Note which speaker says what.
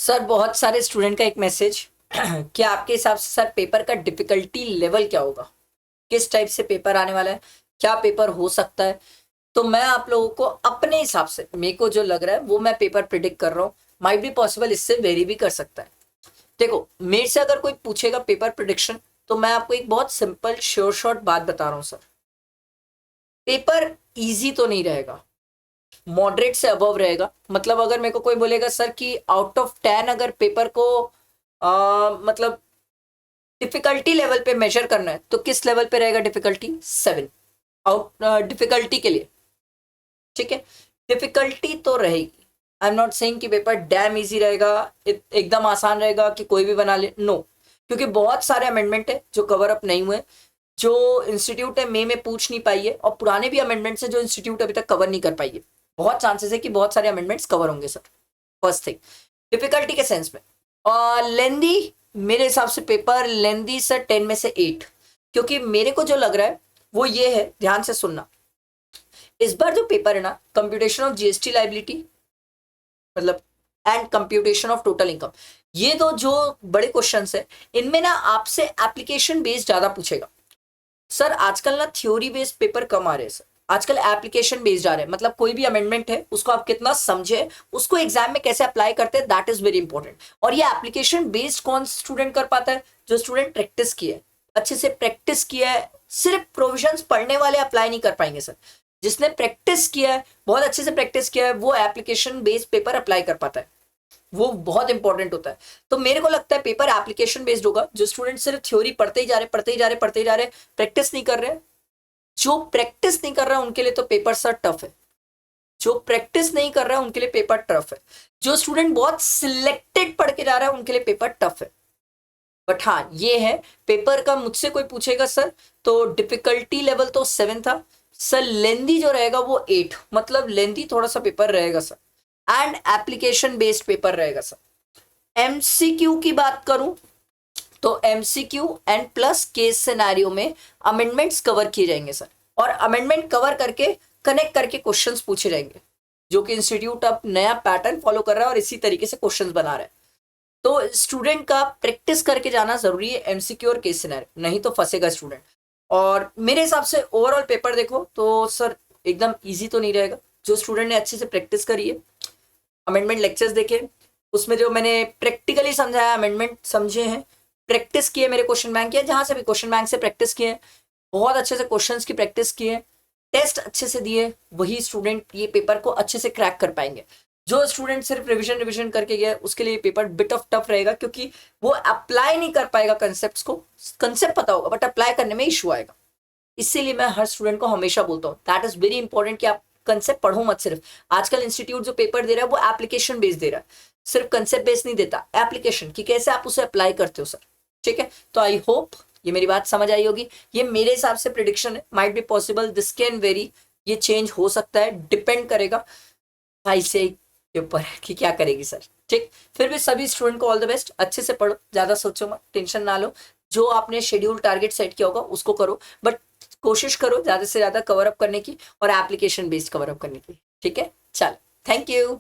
Speaker 1: Sir बहुत सारे student का एक मैसेज क्या आपके हिसाब से सर पेपर का डिफिकल्टी लेवल क्या होगा, किस टाइप से पेपर आने वाला है, क्या पेपर हो सकता है। तो मैं आप लोगों को अपने हिसाब से मेरे को जो लग रहा है वो मैं पेपर प्रिडिक्ट कर रहा हूँ। माइट बी पॉसिबल इससे वेरी भी कर सकता है। देखो मेरे से अगर कोई पूछेगा पेपर प्रिडिक्शन तो मैं आपको एक बहुत सिंपल श्योर शॉर्ट बात बता रहा हूँ सर। पेपर इजी तो नहीं रहेगा, मॉडरेट से अबव रहेगा। मतलब अगर मेरे को कोई बोलेगा सर कि आउट ऑफ 10 अगर पेपर को मतलब डिफिकल्टी लेवल पे मेजर करना है तो किस लेवल पे रहेगा डिफिकल्टी 7 आउट डिफिकल्टी के लिए। ठीक है, डिफिकल्टी तो रहेगी। आई एम नॉट सेइंग कि पेपर डैम इजी रहेगा, एकदम आसान रहेगा कि कोई भी बना ले, नो। क्योंकि बहुत सारे अमेंडमेंट है जो कवर अप नहीं हुए, जो इंस्टीट्यूट है मे में पूछ नहीं पाई है, और पुराने भी अमेंडमेंट्स है जो इंस्टीट्यूट अभी तक कवर नहीं कर पाई है। बहुत चांसेस है कि बहुत सारे अमेंडमेंट्स कवर होंगे सर। फर्स्ट थिंग डिफिकल्टी के सेंस में। और लेंदी, मेरे हिसाब से पेपर लेंदी सर 10 में से 8। क्योंकि मेरे को जो लग रहा है वो ये है, ध्यान से सुनना। इस बार जो पेपर है ना, कंप्यूटेशन ऑफ जीएसटी लाइबिलिटी मतलब and computation of total income, ये दो जो बड़े क्वेश्चंस है, इनमें ना आपसे एप्लीकेशन बेस्ड ज्यादा पूछेगा। सर आजकल ना थ्योरी बेस्ड पेपर कम आ रहे हैं सर, आजकल एप्लीकेशन बेस्ड आ रहे हैं। मतलब कोई भी अमेंडमेंट है उसको आप कितना समझे, उसको एग्जाम में कैसे अप्लाई करते हैं, दैट इज वेरी इंपॉर्टेंट। और ये एप्लीकेशन बेस्ड कौन स्टूडेंट कर पाता है? जो स्टूडेंट प्रैक्टिस किया है, अच्छे से प्रैक्टिस किया है। सिर्फ प्रोविजंस पढ़ने वाले अप्लाई नहीं कर पाएंगे सर। जिसने प्रैक्टिस किया है, बहुत अच्छे से प्रैक्टिस किया है, वो एप्लीकेशन बेस्ड पेपर अप्लाई कर पाता है। वो बहुत इंपॉर्टेंट होता है। तो मेरे को लगता है पेपर एप्लीकेशन बेस्ड होगा। जो स्टूडेंट सिर्फ थ्योरी पढ़ते ही जा रहे, पढ़ते ही जा रहे, पढ़ते ही जा रहे, प्रैक्टिस नहीं कर रहे, जो प्रैक्टिस नहीं कर रहा है उनके लिए तो पेपर सर टफ है। जो प्रैक्टिस नहीं कर रहा है उनके लिए पेपर टफ है। जो स्टूडेंट बहुत सिलेक्टेड पढ़ के जा रहा है उनके लिए पेपर टफ है। बट हाँ ये है, पेपर का मुझसे कोई पूछेगा सर तो डिफिकल्टी लेवल तो 7 था सर, लेंदी जो रहेगा वो 8। मतलब लेंदी थोड़ा सा पेपर रहेगा sir, and application based paper रहेगा सर। एमसीक्यू की बात करूं तो MCQ and plus case scenario में अमेंडमेंट्स कवर किए जाएंगे सर, और अमेंडमेंट कवर करके कनेक्ट करके क्वेश्चंस पूछे जाएंगे, जो कि इंस्टीट्यूट अब नया पैटर्न फॉलो कर रहा है और इसी तरीके से क्वेश्चंस बना रहा है। तो स्टूडेंट का प्रैक्टिस करके जाना जरूरी है एमसीक्यू और केस सिनेरियो, नहीं तो फंसेगा स्टूडेंट। और मेरे हिसाब से ओवरऑल पेपर देखो तो सर एकदम इजी तो नहीं रहेगा। जो स्टूडेंट ने अच्छे से प्रैक्टिस करी है, अमेंडमेंट लेक्चर्स देखे, उसमें जो मैंने प्रैक्टिकली समझाया, अमेंडमेंट समझे हैं, प्रैक्टिस किए, मेरे क्वेश्चन बैंक किया, जहां से भी क्वेश्चन बैंक से प्रैक्टिस किए, बहुत अच्छे से क्वेश्चंस की प्रैक्टिस किए, टेस्ट अच्छे से दिए, वही स्टूडेंट ये पेपर को अच्छे से क्रैक कर पाएंगे। जो स्टूडेंट सिर्फ रिवीजन रिवीजन करके गया उसके लिए पेपर बिट ऑफ टफ रहेगा, क्योंकि वो अप्लाई नहीं कर पाएगा कंसेप्ट को। कंसेप्ट पता होगा बट अप्लाई करने में इशू आएगा। इसीलिए मैं हर स्टूडेंट को हमेशा बोलता हूँ दैट इज वेरी इंपॉर्टेंट कि आप कंसेप्ट पढ़ो मत सिर्फ। आजकल इंस्टीट्यूट जो पेपर दे रहा है वो एप्लीकेशन बेस्ड दे रहा है, सिर्फ कंसेप्ट बेस्ड नहीं देता, एप्लीकेशन कि कैसे आप उसे अप्लाई करते हो सर। ठीक है, तो आई होप ये मेरी बात समझ आई होगी। ये मेरे हिसाब से प्रिडिक्शन है, might be possible, this can very, ये चेंज हो सकता है, डिपेंड करेगा भाई से के ऊपर कि क्या करेगी सर। ठीक, फिर भी सभी स्टूडेंट को ऑल द बेस्ट, अच्छे से पढ़ो, ज्यादा सोचो मत, टेंशन ना लो। जो आपने शेड्यूल टारगेट सेट किया होगा उसको करो, बट कोशिश करो ज्यादा से ज्यादा कवर अप करने की और एप्लीकेशन बेस्ड कवर अप करने की। ठीक है, चल, थैंक यू।